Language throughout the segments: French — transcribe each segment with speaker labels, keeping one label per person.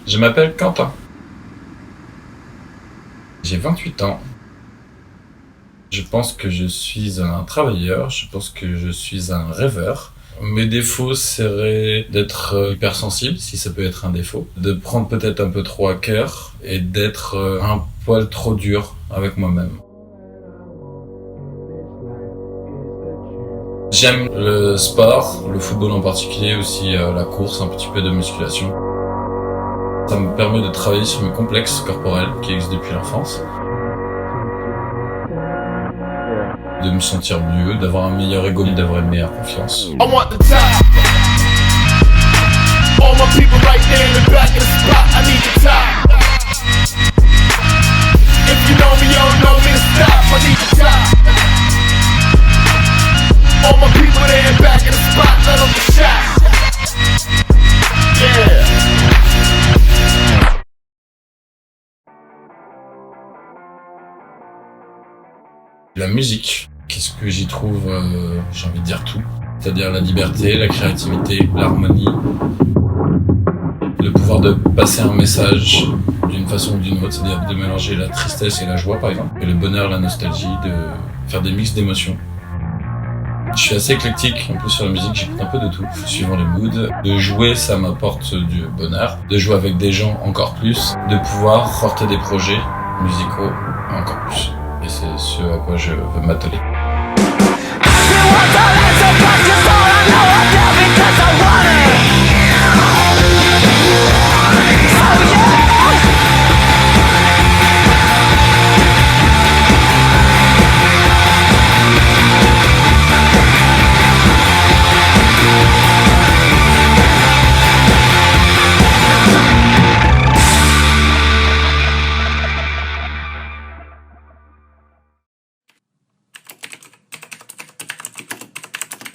Speaker 1: Je m'appelle Quentin. J'ai 28 ans. Je pense que je suis un travailleur, je pense que je suis un rêveur. Mes défauts seraient d'être hypersensible, si ça peut être un défaut, de prendre peut-être un peu trop à cœur et d'être un poil trop dur avec moi-même. J'aime le sport, le football en particulier, aussi la course, un petit peu de musculation. Ça me permet de travailler sur mes complexes corporels qui existent depuis l'enfance. De me sentir mieux, d'avoir un meilleur ego, d'avoir une meilleure confiance. La musique, qu'est-ce que j'y trouve, j'ai envie de dire tout. C'est-à-dire la liberté, la créativité, l'harmonie, le pouvoir de passer un message d'une façon ou d'une autre, c'est-à-dire de mélanger la tristesse et la joie par exemple, et le bonheur, la nostalgie, de faire des mix d'émotions. Je suis assez éclectique, en plus sur la musique, j'écoute un peu de tout, suivant les moods. De jouer, ça m'apporte du bonheur. De jouer avec des gens, encore plus. De pouvoir porter des projets musicaux, encore plus. Et c'est ce à quoi je veux m'atteler.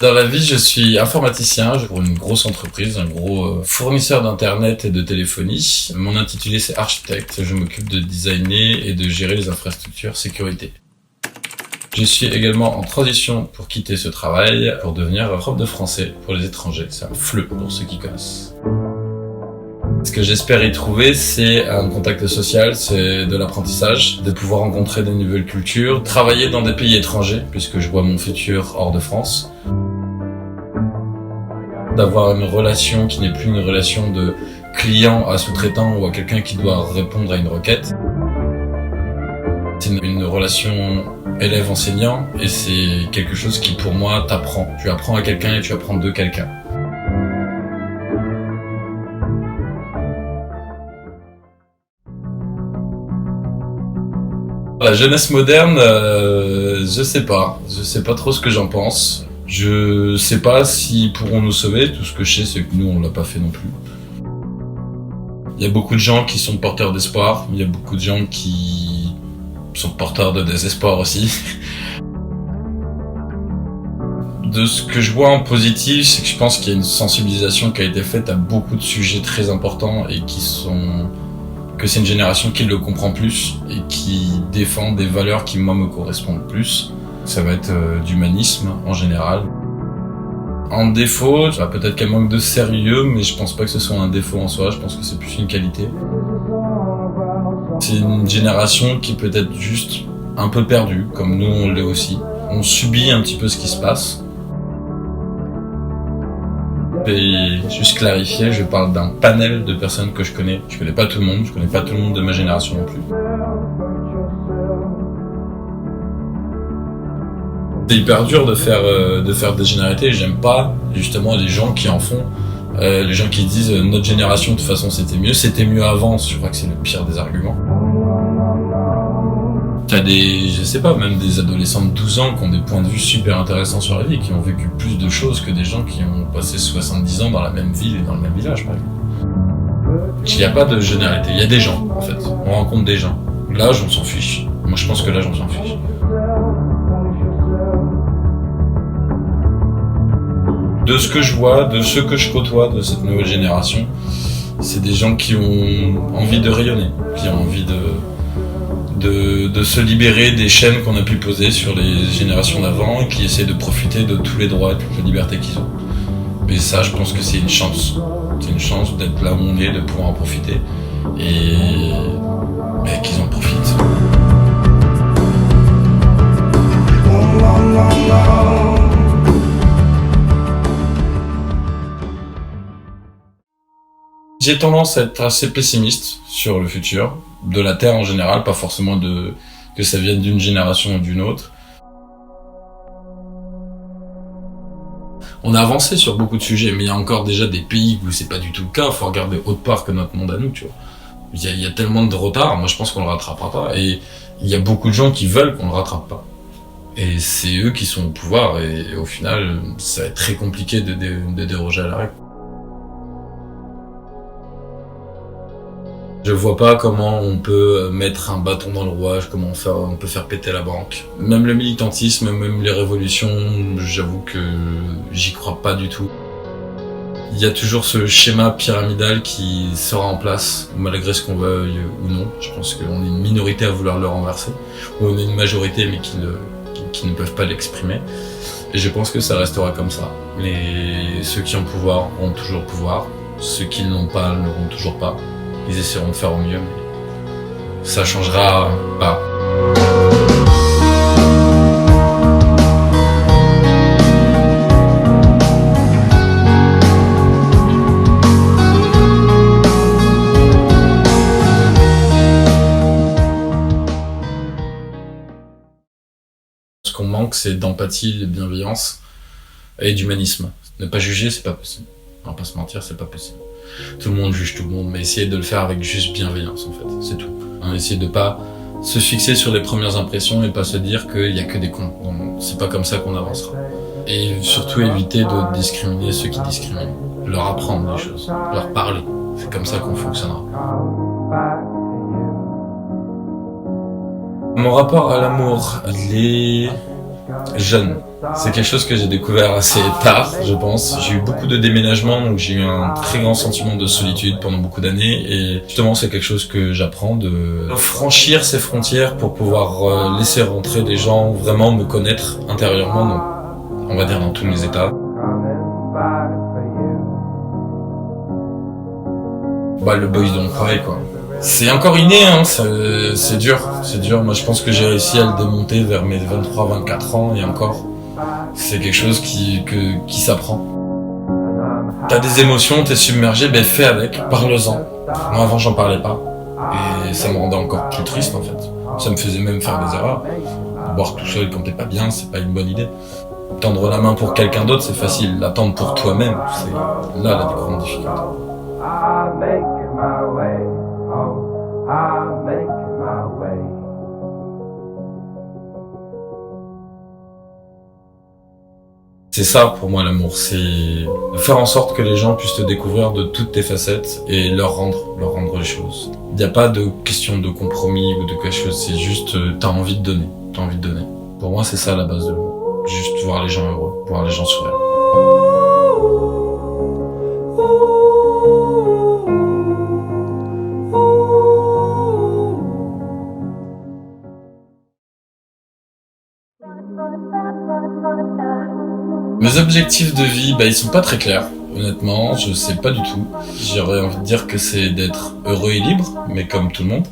Speaker 1: Dans la vie, je suis informaticien pour une grosse entreprise, un gros fournisseur d'internet et de téléphonie. Mon intitulé, c'est architecte. Je m'occupe de designer et de gérer les infrastructures sécurité. Je suis également en transition pour quitter ce travail, pour devenir prof de français pour les étrangers. C'est un FLE pour ceux qui connaissent. Ce que j'espère y trouver, c'est un contact social, c'est de l'apprentissage, de pouvoir rencontrer de nouvelles cultures, travailler dans des pays étrangers, puisque je vois mon futur hors de France. D'avoir une relation qui n'est plus une relation de client à sous-traitant ou à quelqu'un qui doit répondre à une requête. C'est une relation élève-enseignant et c'est quelque chose qui pour moi t'apprend. Tu apprends à quelqu'un et tu apprends de quelqu'un. La jeunesse moderne, je sais pas trop ce que j'en pense. Je sais pas s'ils pourront nous sauver, tout ce que je sais c'est que nous on l'a pas fait non plus. Il y a beaucoup de gens qui sont porteurs d'espoir, il y a beaucoup de gens qui sont porteurs de désespoir aussi. De ce que je vois en positif, c'est que je pense qu'il y a une sensibilisation qui a été faite à beaucoup de sujets très importants et que c'est une génération qui le comprend plus et qui défend des valeurs qui moi me correspondent plus. Ça va être d'humanisme en général. En défaut, peut-être qu'elle manque de sérieux, mais je pense pas que ce soit un défaut en soi, je pense que c'est plus une qualité. C'est une génération qui peut être juste un peu perdue, comme nous on l'est aussi. On subit un petit peu ce qui se passe. Et juste clarifier, je parle d'un panel de personnes que je connais. Je connais pas tout le monde, je connais pas tout le monde de ma génération non plus. C'est hyper dur de faire des généralités, j'aime pas justement les gens qui en font. Les gens qui disent notre génération de toute façon c'était mieux avant, je crois que c'est le pire des arguments. T'as je sais pas, même des adolescents de 12 ans qui ont des points de vue super intéressants sur la vie, qui ont vécu plus de choses que des gens qui ont passé 70 ans dans la même ville et dans le même village, par exemple. Il n'y a pas de généralité, il y a des gens, en fait. On rencontre des gens. L'âge, on s'en fiche. Moi, je pense que l'âge, on s'en fiche. De ce que je vois, de ceux que je côtoie de cette nouvelle génération, c'est des gens qui ont envie de rayonner, qui ont envie de se libérer des chaînes qu'on a pu poser sur les générations d'avant et qui essaient de profiter de tous les droits et toutes les libertés qu'ils ont. Mais ça, je pense que c'est une chance. C'est une chance d'être là où on est, de pouvoir en profiter et qu'ils en profitent. J'ai tendance à être assez pessimiste sur le futur, de la Terre en général, pas forcément que ça vienne d'une génération ou d'une autre. On a avancé sur beaucoup de sujets, mais il y a encore déjà des pays où c'est pas du tout le cas. Faut regarder autre part que notre monde à nous, tu vois. Il y a tellement de retard, moi je pense qu'on le rattrapera pas. Et il y a beaucoup de gens qui veulent qu'on le rattrape pas. Et c'est eux qui sont au pouvoir, et au final, ça va être très compliqué de déroger à la règle. Je vois pas comment on peut mettre un bâton dans le rouage, comment on peut faire péter la banque. Même le militantisme, même les révolutions, j'avoue que j'y crois pas du tout. Il y a toujours ce schéma pyramidal qui sera en place, malgré ce qu'on veuille ou non. Je pense qu'on est une minorité à vouloir le renverser, ou on est une majorité mais qui ne peuvent pas l'exprimer. Et je pense que ça restera comme ça. Mais ceux qui ont pouvoir auront toujours pouvoir, ceux qui ne l'ont pas n'auront toujours pas. Ils essaieront de faire au mieux, mais ça changera pas. Ce qu'on manque, c'est d'empathie, de bienveillance et d'humanisme. Ne pas juger, c'est pas possible. On va pas se mentir, c'est pas possible. Tout le monde juge tout le monde, mais essayer de le faire avec juste bienveillance, en fait, c'est tout. Essayer de pas se fixer sur les premières impressions et pas se dire qu'il y a que des cons. C'est pas comme ça qu'on avancera. Et surtout éviter de discriminer ceux qui discriminent. Leur apprendre des choses, leur parler. C'est comme ça qu'on fonctionnera. Mon rapport à l'amour, il est jeune. C'est quelque chose que j'ai découvert assez tard, je pense. J'ai eu beaucoup de déménagements, donc j'ai eu un très grand sentiment de solitude pendant beaucoup d'années. Et justement, c'est quelque chose que j'apprends, de franchir ces frontières pour pouvoir laisser rentrer des gens, vraiment me connaître intérieurement, donc, on va dire dans tous mes états. Le boys don't cry, quoi. C'est encore inné, hein, c'est dur. Moi, je pense que j'ai réussi à le démonter vers mes 23-24 ans et encore. C'est quelque chose qui s'apprend. T'as des émotions, t'es submergé, fais avec, parle-en. Moi, avant, j'en parlais pas. Et ça me rendait encore plus triste, en fait. Ça me faisait même faire des erreurs. Boire tout seul quand t'es pas bien, c'est pas une bonne idée. Tendre la main pour quelqu'un d'autre, c'est facile. L'attendre pour toi-même, c'est là la grande difficulté. C'est ça pour moi l'amour, c'est de faire en sorte que les gens puissent te découvrir de toutes tes facettes et leur rendre les choses. Il n'y a pas de question de compromis ou de quelque chose, c'est juste t'as envie de donner. Pour moi c'est ça la base de l'amour, juste voir les gens heureux, voir les gens sourire. Mes objectifs de vie, ils sont pas très clairs, honnêtement, je sais pas du tout. J'aurais envie de dire que c'est d'être heureux et libre, mais comme tout le monde.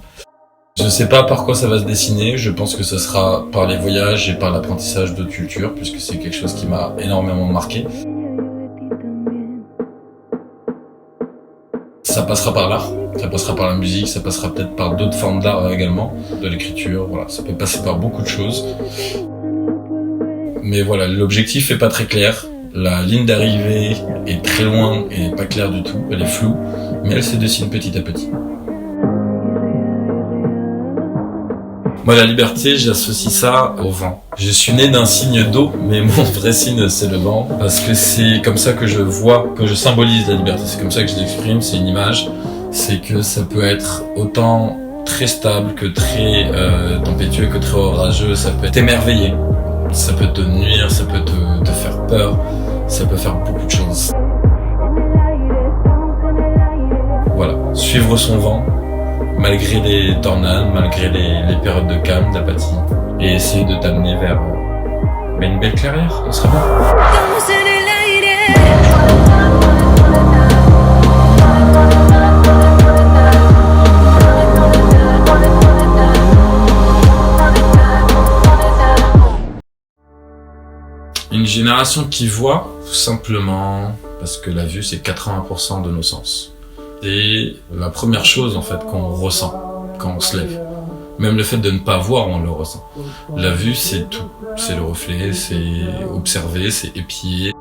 Speaker 1: Je sais pas par quoi ça va se dessiner, je pense que ce sera par les voyages et par l'apprentissage d'autres cultures, puisque c'est quelque chose qui m'a énormément marqué. Ça passera par l'art, ça passera par la musique, ça passera peut-être par d'autres formes d'art également, de l'écriture, voilà, ça peut passer par beaucoup de choses. Mais voilà, l'objectif est pas très clair. La ligne d'arrivée est très loin et pas claire du tout, elle est floue, mais elle se dessine petit à petit. Moi, la liberté, j'associe ça au vent. Je suis né d'un signe d'eau, mais mon vrai signe, c'est le vent, parce que c'est comme ça que je vois, que je symbolise la liberté. C'est comme ça que je l'exprime, c'est une image. C'est que ça peut être autant très stable que très tempétueux, que très orageux. Ça peut t'émerveiller, ça peut te nuire, ça peut te faire peur, ça peut faire beaucoup de choses. Voilà, suivre son vent, malgré les tornades, malgré les périodes de calme, d'apathie, et essayer de t'amener vers une belle clairière, ce serait bien. Une génération qui voit, tout simplement, parce que la vue c'est 80% de nos sens. C'est la première chose en fait qu'on ressent quand on se lève. Même le fait de ne pas voir, on le ressent. La vue c'est tout, c'est le reflet, c'est observer, c'est épier.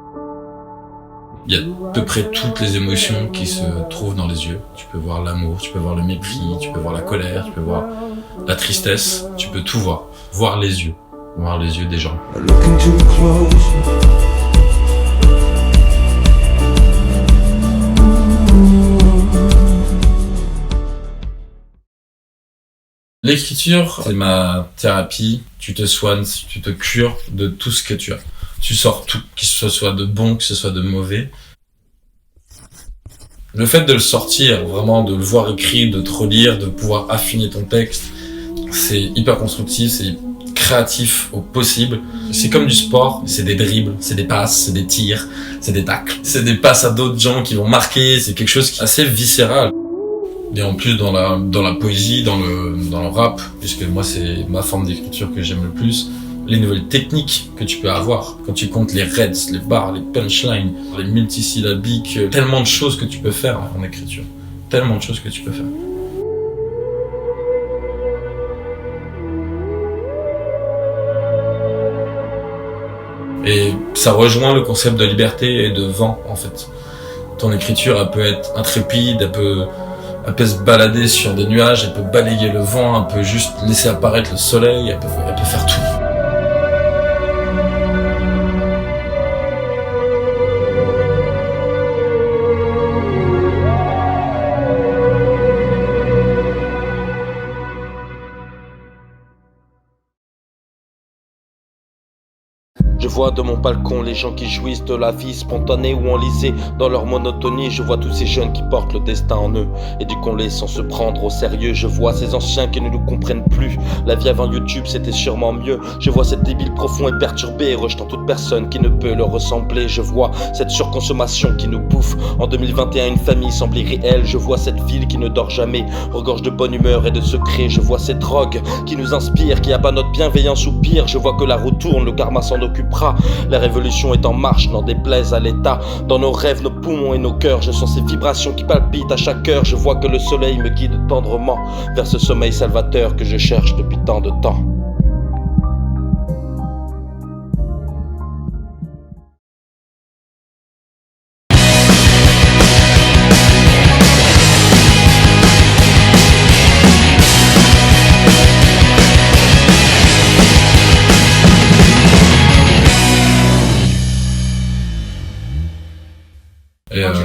Speaker 1: Il y a à peu près toutes les émotions qui se trouvent dans les yeux. Tu peux voir l'amour, tu peux voir le mépris, tu peux voir la colère, tu peux voir la tristesse, tu peux tout voir. Voir les yeux des gens. L'écriture, c'est ma thérapie. Tu te soignes, tu te cures de tout ce que tu as. Tu sors tout, que ce soit de bon, que ce soit de mauvais. Le fait de le sortir, vraiment de le voir écrit, de te relire, de pouvoir affiner ton texte, c'est hyper constructif, c'est créatif au possible. C'est comme du sport, c'est des dribbles, c'est des passes, c'est des tirs, c'est des tacles, c'est des passes à d'autres gens qui vont marquer, c'est quelque chose qui est assez viscéral. Et en plus dans la poésie, dans le rap, puisque moi c'est ma forme d'écriture que j'aime le plus, les nouvelles techniques que tu peux avoir quand tu comptes les reds, les bars, les punchlines, les multisyllabiques, tellement de choses que tu peux faire en écriture, tellement de choses que tu peux faire. Et ça rejoint le concept de liberté et de vent en fait. Ton écriture elle peut être intrépide, elle peut se balader sur des nuages, elle peut balayer le vent, elle peut juste laisser apparaître le soleil, elle peut faire tout.
Speaker 2: Je vois de mon balcon les gens qui jouissent de la vie spontanée ou enlisée dans leur monotonie. Je vois tous ces jeunes qui portent le destin en eux et du qu'on les sans se prendre au sérieux. Je vois ces anciens qui ne nous comprennent plus. La vie avant YouTube c'était sûrement mieux. Je vois cette débile profond et perturbé, rejetant toute personne qui ne peut leur ressembler. Je vois cette surconsommation qui nous bouffe. En 2021 une famille semble irréelle. Je vois cette ville qui ne dort jamais, regorge de bonne humeur et de secrets. Je vois ces drogues qui nous inspirent, qui abat notre bienveillance ou pire. Je vois que la roue tourne, le karma s'en occupera. La révolution est en marche, n'en déplaise à l'état. Dans nos rêves, nos poumons et nos cœurs, je sens ces vibrations qui palpitent à chaque heure. Je vois que le soleil me guide tendrement vers ce sommeil salvateur que je cherche depuis tant de temps.
Speaker 1: Et
Speaker 3: Merde.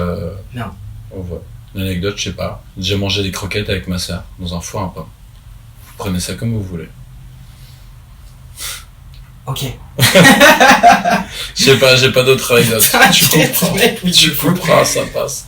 Speaker 1: on voit. L'anecdote, je sais pas. J'ai mangé des croquettes avec ma sœur dans un four à pain. Vous prenez ça comme vous voulez.
Speaker 3: Ok.
Speaker 1: Je sais pas, j'ai pas d'autres anecdotes. Tu comprends.
Speaker 3: Oui,
Speaker 1: Tu comprends, ça passe.